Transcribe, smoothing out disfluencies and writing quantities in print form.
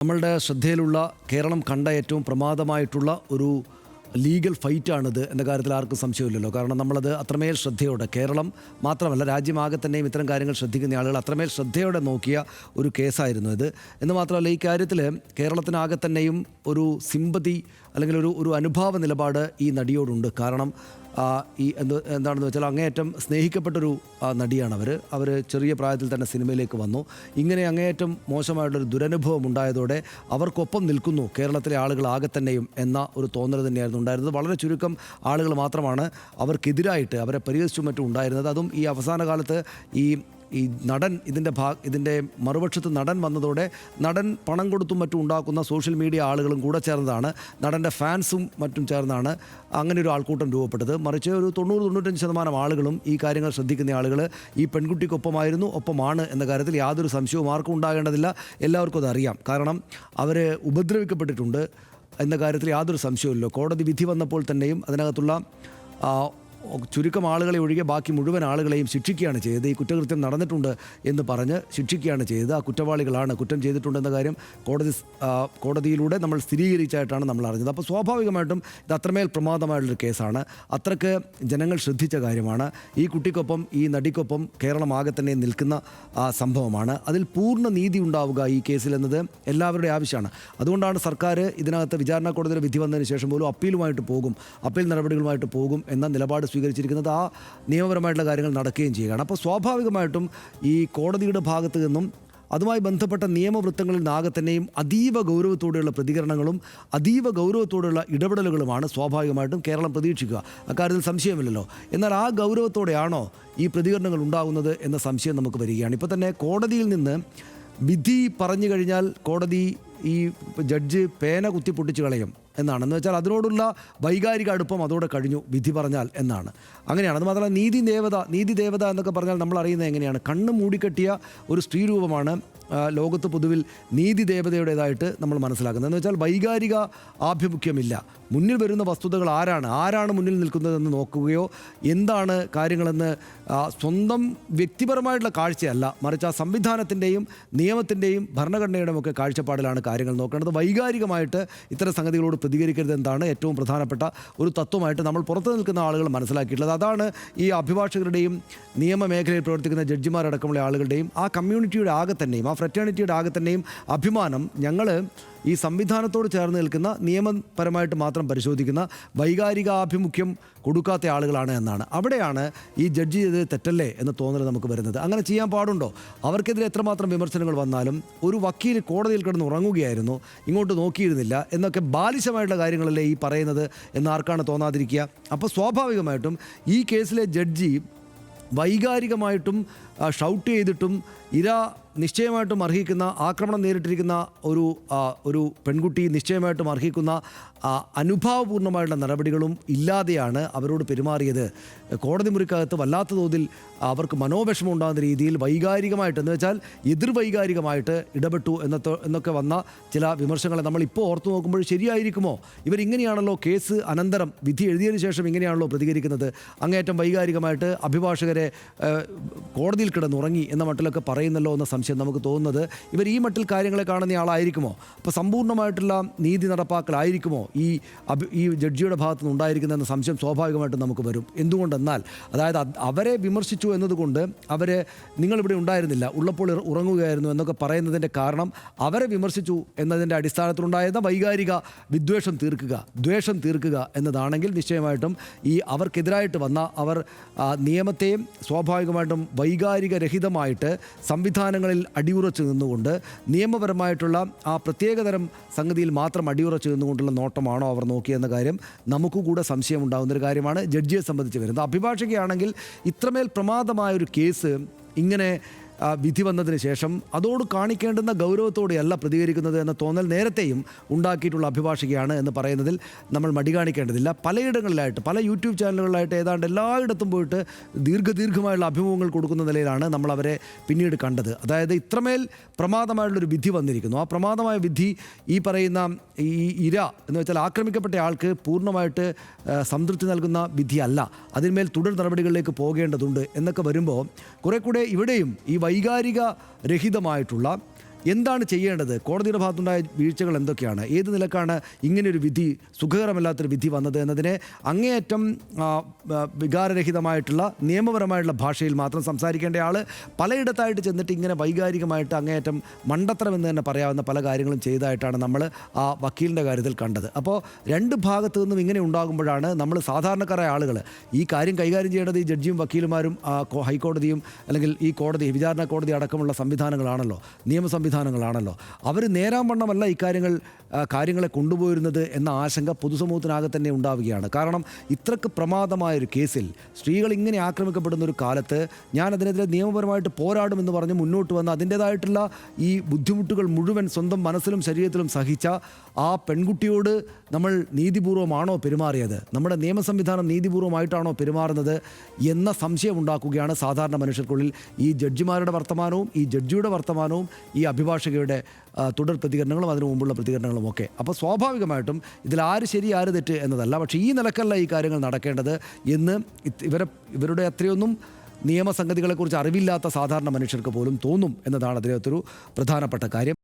നമ്മളുടെ ശ്രദ്ധയിലുള്ള കേരളം കണ്ട ഏറ്റവും പ്രമാദമായിട്ടുള്ള ഒരു ലീഗൽ ഫൈറ്റാണിത് എന്ന കാര്യത്തിൽ ആർക്കും സംശയമില്ലല്ലോ. കാരണം നമ്മളത് അത്രമേൽ ശ്രദ്ധയോടെ, കേരളം മാത്രമല്ല രാജ്യമാകെ തന്നെയും ഇത്തരം കാര്യങ്ങൾ ശ്രദ്ധിക്കുന്ന ആളുകൾ അത്രമേൽ ശ്രദ്ധയോടെ നോക്കിയ ഒരു കേസായിരുന്നു ഇത്. എന്ന് മാത്രമല്ല, ഈ കാര്യത്തിൽ കേരളത്തിനാകെ തന്നെയും ഒരു സിമ്പതി അല്ലെങ്കിൽ ഒരു അനുഭാവ നിലപാട് ഈ നടിയോടുണ്ട്. കാരണം എന്താണെന്ന് വെച്ചാൽ അങ്ങേയറ്റം സ്നേഹിക്കപ്പെട്ടൊരു നടിയാണ് അവർ ചെറിയ പ്രായത്തിൽ തന്നെ സിനിമയിലേക്ക് വന്നു. ഇങ്ങനെ അങ്ങേയറ്റം മോശമായിട്ടുള്ളൊരു ദുരനുഭവം ഉണ്ടായതോടെ അവർക്കൊപ്പം നിൽക്കുന്നു കേരളത്തിലെ ആളുകൾ ആകെ തന്നെയും എന്ന ഒരു തോന്നൽ തന്നെയായിരുന്നു ഉണ്ടായിരുന്നത്. വളരെ ചുരുക്കം ആളുകൾ മാത്രമാണ് അവർക്കെതിരായിട്ട് അവരെ പരിഹസിച്ചും മറ്റും ഉണ്ടായിരുന്നത്. അതും ഈ അവസാന കാലത്ത് ഈ നടൻ ഇതിൻ്റെ മറുപക്ഷത്ത് നടൻ വന്നതോടെ നടൻ പണം കൊടുത്തും മറ്റും ഉണ്ടാക്കുന്ന സോഷ്യൽ മീഡിയ ആളുകളും കൂടെ ചേർന്നതാണ്, നടൻ്റെ ഫാൻസും മറ്റും ചേർന്നാണ് അങ്ങനെ ഒരു ആൾക്കൂട്ടം രൂപപ്പെട്ടത്. മറിച്ച് ഒരു 90-95% ആളുകളും ഈ കാര്യങ്ങൾ ശ്രദ്ധിക്കുന്ന ആളുകൾ ഈ പെൺകുട്ടിക്കൊപ്പമായിരുന്നു, ഒപ്പമാണ് എന്ന കാര്യത്തിൽ യാതൊരു സംശയവും ആർക്കും ഉണ്ടാകേണ്ടതില്ല. എല്ലാവർക്കും അതറിയാം. കാരണം അവർ ഉപദ്രവിക്കപ്പെട്ടിട്ടുണ്ട് എന്ന കാര്യത്തിൽ യാതൊരു സംശയവുമില്ല. കോടതി വിധി വന്നപ്പോൾ തന്നെയും അതിനകത്തുള്ള ചുരുക്കം ആളുകളെ ഒഴികെ ബാക്കി മുഴുവൻ ആളുകളെയും ശിക്ഷിക്കുകയാണ് ചെയ്തത്. ഈ കുറ്റകൃത്യം നടന്നിട്ടുണ്ട് എന്ന് പറഞ്ഞ് ശിക്ഷിക്കുകയാണ് ചെയ്തത്. ആ കുറ്റവാളികളാണ്, കുറ്റം ചെയ്തിട്ടുണ്ടെന്ന കാര്യം കോടതിയിലൂടെ നമ്മൾ സ്ഥിരീകരിച്ചായിട്ടാണ് നമ്മൾ അറിഞ്ഞത്. അപ്പോൾ സ്വാഭാവികമായിട്ടും ഇത് അത്രമേൽ പ്രമാദമായിട്ടുള്ളൊരു കേസാണ്. അത്രയ്ക്ക് ജനങ്ങൾ ശ്രദ്ധിച്ച കാര്യമാണ്. ഈ കുട്ടിക്കൊപ്പം, ഈ നടിക്കൊപ്പം കേരളം ആകെ തന്നെ നിൽക്കുന്ന സംഭവമാണ്. അതിൽ പൂർണ്ണ നീതി ഉണ്ടാവുക ഈ കേസിൽ എന്നത് എല്ലാവരുടെയും ആവശ്യമാണ്. അതുകൊണ്ടാണ് സർക്കാർ ഇതിനകത്ത് വിചാരണ കോടതിയുടെ വിധി വന്നതിന് ശേഷം പോലും അപ്പീൽ നടപടികളുമായിട്ട് പോകും എന്ന നിലപാട് സ്വീകരിച്ചിരിക്കുന്നത്. ആ നിയമപരമായിട്ടുള്ള കാര്യങ്ങൾ നടക്കുകയും ചെയ്യുകയാണ്. അപ്പോൾ സ്വാഭാവികമായിട്ടും ഈ കോടതിയുടെ ഭാഗത്തു നിന്നും അതുമായി ബന്ധപ്പെട്ട നിയമവൃത്തങ്ങളിൽ നിന്നാകെ തന്നെയും അതീവ ഗൗരവത്തോടെയുള്ള പ്രതികരണങ്ങളും അതീവ ഗൗരവത്തോടെയുള്ള ഇടപെടലുകളുമാണ് സ്വാഭാവികമായിട്ടും കേരളം പ്രതീക്ഷിക്കുക. അക്കാര്യത്തിൽ സംശയമില്ലല്ലോ. എന്നാൽ ആ ഗൗരവത്തോടെയാണോ ഈ പ്രതികരണങ്ങൾ ഉണ്ടാകുന്നത് എന്ന സംശയം നമുക്ക് വരികയാണ്. ഇപ്പോൾ തന്നെ കോടതിയിൽ നിന്ന് വിധി പറഞ്ഞു കഴിഞ്ഞാൽ കോടതി ഈ ജഡ്ജ് പേന കുത്തി പൊട്ടിച്ച് കളയും എന്നാണ്. എന്ന് വെച്ചാൽ അതിനോടുള്ള വൈകാരിക അടുപ്പം അതോടെ കഴിഞ്ഞു വിധി പറഞ്ഞാൽ എന്നാണ്. അങ്ങനെയാണ്. അത് മാത്രമല്ല, നീതി ദേവത എന്നൊക്കെ പറഞ്ഞാൽ നമ്മൾ അറിയുന്നത് എങ്ങനെയാണ്? കണ്ണ് മൂടിക്കെട്ടിയ ഒരു സ്ത്രീ രൂപമാണ് ലോകത്ത് പൊതുവിൽ നീതി ദേവതയുടേതായിട്ട് നമ്മൾ മനസ്സിലാക്കുന്നത്. എന്ന് വെച്ചാൽ വൈകാരിക ആഭിമുഖ്യമില്ല. മുന്നിൽ വരുന്ന വസ്തുതകൾ ആരാണ് മുന്നിൽ നിൽക്കുന്നതെന്ന് നോക്കുകയോ എന്താണ് കാര്യങ്ങളെന്ന് സ്വന്തം വ്യക്തിപരമായിട്ടുള്ള കാഴ്ചയല്ല, മറിച്ച് ആ സംവിധാനത്തിൻ്റെയും നിയമത്തിൻ്റെയും ഭരണഘടനയുടെയും ഒക്കെ കാഴ്ചപ്പാടിലാണ് കാര്യങ്ങൾ നോക്കേണ്ടത്. വൈകാരികമായിട്ട് ഇത്തരം സംഗതികളോട് പ്രതികരിക്കരുത് എന്നതാണ് ഏറ്റവും പ്രധാനപ്പെട്ട ഒരു തത്വമായിട്ട് നമ്മൾ പുറത്തു നിൽക്കുന്ന ആളുകൾ മനസ്സിലാക്കിയിട്ടുള്ളത്. അതാണ് ഈ അഭിഭാഷകരുടെയും നിയമമേഖലയിൽ പ്രവർത്തിക്കുന്ന ജഡ്ജിമാരടക്കമുള്ള ആളുകളുടെയും ആ കമ്മ്യൂണിറ്റിയുടെ ആകെ തന്നെയും ആ ഫ്രറ്റേണിറ്റിയുടെ ആകെ തന്നെയും അഭിമാനം. ഞങ്ങൾ ഈ സംവിധാനത്തോട് ചേർന്ന് നിൽക്കുന്ന, നിയമപരമായിട്ട് മാത്രം പരിശോധിക്കുന്ന, വൈകാരികാഭിമുഖ്യം കൊടുക്കാത്ത ആളുകളാണ് എന്നാണ്. അവിടെയാണ് ഈ ജഡ്ജി ചെയ്ത് തെറ്റല്ലേ എന്ന തോന്നൽ നമുക്ക് വരുന്നത്. അങ്ങനെ ചെയ്യാൻ പാടുണ്ടോ? അവർക്കെതിരെ എത്രമാത്രം വിമർശനങ്ങൾ വന്നാലും ഒരു വക്കീൽ കോടതിയിൽ കിടന്ന് ഉറങ്ങുകയായിരുന്നു, ഇങ്ങോട്ട് നോക്കിയിരുന്നില്ല എന്നൊക്കെ ബാലിശമായിട്ടുള്ള കാര്യങ്ങളല്ലേ ഈ പറയുന്നത് എന്ന് ആർക്കാണ് തോന്നാതിരിക്കുക? അപ്പോൾ സ്വാഭാവികമായിട്ടും ഈ കേസിലെ ജഡ്ജി വൈകാരികമായിട്ടും ഷൗട്ട് ചെയ്തിട്ടും നിശ്ചയമായിട്ടും അർഹിക്കുന്ന, ആക്രമണം നേരിട്ടിരിക്കുന്ന ഒരു പെൺകുട്ടി നിശ്ചയമായിട്ടും അർഹിക്കുന്ന അനുഭാവപൂർണ്ണമായിട്ടുള്ള നടപടികളും ഇല്ലാതെയാണ് അവരോട് പെരുമാറിയത്. കോടതി മുറിക്കകത്ത് വല്ലാത്ത തോതിൽ അവർക്ക് മനോവിഷമം ഉണ്ടാകുന്ന രീതിയിൽ വൈകാരികമായിട്ട്, എന്ന് വെച്ചാൽ എതിർവൈകാരികമായിട്ട് ഇടപെട്ടു എന്നൊക്കെ വന്ന ചില വിമർശനങ്ങളെ നമ്മളിപ്പോൾ ഓർത്തു നോക്കുമ്പോൾ ശരിയായിരിക്കുമോ? ഇവരിങ്ങനെയാണല്ലോ കേസ് അനന്തരം വിധി എഴുതിയതിനു ശേഷം ഇങ്ങനെയാണല്ലോ പ്രതികരിക്കുന്നത്, അങ്ങേയറ്റം വൈകാരികമായിട്ട് അഭിഭാഷകരെ കോടതിയിൽ കിടന്നുറങ്ങി എന്ന മട്ടിലൊക്കെ പറയുന്നല്ലോ എന്ന സംശയം നമുക്ക് തോന്നുന്നത്. ഇവർ ഈ മട്ടിൽ കാര്യങ്ങളെ കാണുന്ന ആളായിരിക്കുമോ? അപ്പോൾ സമ്പൂർണ്ണമായിട്ടുള്ള നീതി നടപ്പാക്കലായിരിക്കുമോ ഈ ജഡ്ജിയുടെ ഭാഗത്തു നിന്ന് ഉണ്ടായിരിക്കുന്നതെന്ന സംശയം സ്വാഭാവികമായിട്ടും നമുക്ക് വരും. എന്തുകൊണ്ടെന്നാൽ, അതായത് അവരെ വിമർശിച്ചു എന്നതുകൊണ്ട് നിങ്ങളിവിടെ ഉണ്ടായിരുന്നില്ല, ഉള്ളപ്പോൾ ഉറങ്ങുകയായിരുന്നു എന്നൊക്കെ പറയുന്നതിൻ്റെ കാരണം അവരെ വിമർശിച്ചു എന്നതിൻ്റെ അടിസ്ഥാനത്തിലുണ്ടായിരുന്ന വൈകാരിക ദ്വേഷം തീർക്കുക എന്നതാണെങ്കിൽ നിശ്ചയമായിട്ടും ഈ അവർക്കെതിരായിട്ട് വന്ന നിയമത്തെയും സ്വാഭാവികമായിട്ടും വൈകാരിക രഹിതമായിട്ട് സംവിധാനങ്ങളിൽ അടിയുറച്ചു നിന്നുകൊണ്ട് നിയമപരമായിട്ടുള്ള ആ പ്രത്യേകതരം സംഗതിയിൽ മാത്രം അടിയുറച്ചു നിന്നുകൊണ്ടുള്ള നോട്ടമാണോ അവർ നോക്കിയെന്ന കാര്യം നമുക്ക് കൂടെ സംശയമുണ്ടാകുന്നൊരു കാര്യമാണ് ജഡ്ജിയെ സംബന്ധിച്ച് വരുന്നത്. അഭിഭാഷകയാണെങ്കിൽ ഇത്രമേൽ പ്രമാദമായൊരു കേസ് ഇങ്ങനെ വിധി വന്നതിന് ശേഷം അതോട് കാണിക്കേണ്ടുന്ന ഗൗരവത്തോടെയല്ല പ്രതികരിക്കുന്നത് എന്ന തോന്നൽ നേരത്തെയും ഉണ്ടാക്കിയിട്ടുള്ള അഭിഭാഷകയാണ് എന്ന് പറയുന്നതിൽ നമ്മൾ മടി കാണിക്കേണ്ടതില്ല. പലയിടങ്ങളിലായിട്ട്, പല യൂട്യൂബ് ചാനലുകളിലായിട്ട് ഏതാണ്ട് എല്ലായിടത്തും പോയിട്ട് ദീർഘമായുള്ള അഭിമുഖങ്ങൾ കൊടുക്കുന്ന നിലയിലാണ് നമ്മൾ അവരെ പിന്നീട് കണ്ടത്. അതായത് ഇത്രമേൽ പ്രമാദമായുള്ളൊരു വിധി വന്നിരിക്കുന്നു. ആ പ്രമാദമായ വിധി ഈ പറയുന്ന ഇര എന്ന് വെച്ചാൽ ആക്രമിക്കപ്പെട്ട ആൾക്ക് പൂർണ്ണമായിട്ട് സംതൃപ്തി നൽകുന്ന വിധിയല്ല, അതിന്മേൽ തുടർ നടപടികളിലേക്ക് പോകേണ്ടതുണ്ട് എന്നൊക്കെ വരുമ്പോൾ കുറെ കൂടെ ഇവിടെയും ഈ വൈകാരിക രഹിതമായിട്ടുള്ള എന്താണ് ചെയ്യേണ്ടത്? കോടതിയുടെ ഭാഗത്തുണ്ടായ വീഴ്ചകൾ എന്തൊക്കെയാണ്? ഏത് നിലക്കാണ് ഇങ്ങനെയൊരു വിധി, സുഖകരമല്ലാത്തൊരു വിധി വന്നത് എന്നതിനെ അങ്ങേയറ്റം വികാരരഹിതമായിട്ടുള്ള നിയമപരമായിട്ടുള്ള ഭാഷയിൽ മാത്രം സംസാരിക്കേണ്ട ആൾ പലയിടത്തായിട്ട് ചെന്നിട്ട് ഇങ്ങനെ വൈകാരികമായിട്ട് അങ്ങേയറ്റം മണ്ടത്തരം എന്ന് തന്നെ പറയാവുന്ന പല കാര്യങ്ങളും ചെയ്തതായിട്ടാണ് നമ്മൾ ആ വക്കീലിൻ്റെ കാര്യത്തിൽ കണ്ടത്. അപ്പോൾ രണ്ട് ഭാഗത്തു നിന്നും ഇങ്ങനെ ഉണ്ടാകുമ്പോഴാണ് നമ്മൾ സാധാരണക്കാരായ ആളുകൾ ഈ കാര്യം കൈകാര്യം ചെയ്യേണ്ടത് ഈ ജഡ്ജിയും വക്കീലുമാരും ഹൈക്കോടതിയും അല്ലെങ്കിൽ ഈ കോടതി, വിചാരണ കോടതി അടക്കമുള്ള സംവിധാനങ്ങളാണല്ലോ, നിയമ സംവിധാനങ്ങളാണല്ലോ. അവർ നേരാംവണ്ണമല്ല കാര്യങ്ങളെ കൊണ്ടുപോയിരുന്നത് എന്ന ആശങ്ക പൊതുസമൂഹത്തിനാകെ തന്നെ ഉണ്ടാവുകയാണ്. കാരണം ഇത്രക്ക് പ്രമാദമായൊരു കേസിൽ സ്ത്രീകൾ ഇങ്ങനെ ആക്രമിക്കപ്പെടുന്ന ഒരു കാലത്ത് ഞാനതിനെതിരെ നിയമപരമായിട്ട് പോരാടുമെന്ന് പറഞ്ഞ് മുന്നോട്ട് വന്ന് അതിൻ്റേതായിട്ടുള്ള ഈ ബുദ്ധിമുട്ടുകൾ മുഴുവൻ സ്വന്തം മനസ്സിലും ശരീരത്തിലും സഹിച്ച ആ പെൺകുട്ടിയോട് നമ്മൾ നീതിപൂർവമാണോ പെരുമാറിയത്, നമ്മുടെ നിയമ സംവിധാനം നീതിപൂർവമായിട്ടാണോ പെരുമാറുന്നത് എന്ന സംശയം ഉണ്ടാക്കുകയാണ് സാധാരണ മനുഷ്യർക്കുള്ളിൽ. ഈ ജഡ്ജിമാരുടെ വർത്തമാനവും ഈ ജഡ്ജിയുടെ വർത്തമാനവും ഈ അഭിഭാഷകയുടെ തുടർ പ്രതികരണങ്ങളും അതിനു മുമ്പുള്ള പ്രതികരണങ്ങളും ഒക്കെ. അപ്പോൾ സ്വാഭാവികമായിട്ടും ഇതിൽ ആര് ശരി ആര് തെറ്റ് എന്നതല്ല, പക്ഷേ ഈ നിലക്കല്ല ഈ കാര്യങ്ങൾ നടക്കേണ്ടത് എന്ന് ഇവരുടെ അത്രയൊന്നും നിയമസംഗതികളെക്കുറിച്ച് അറിവില്ലാത്ത സാധാരണ മനുഷ്യർക്ക് പോലും തോന്നും എന്നതാണ് അതിനകത്തൊരു പ്രധാനപ്പെട്ട കാര്യം.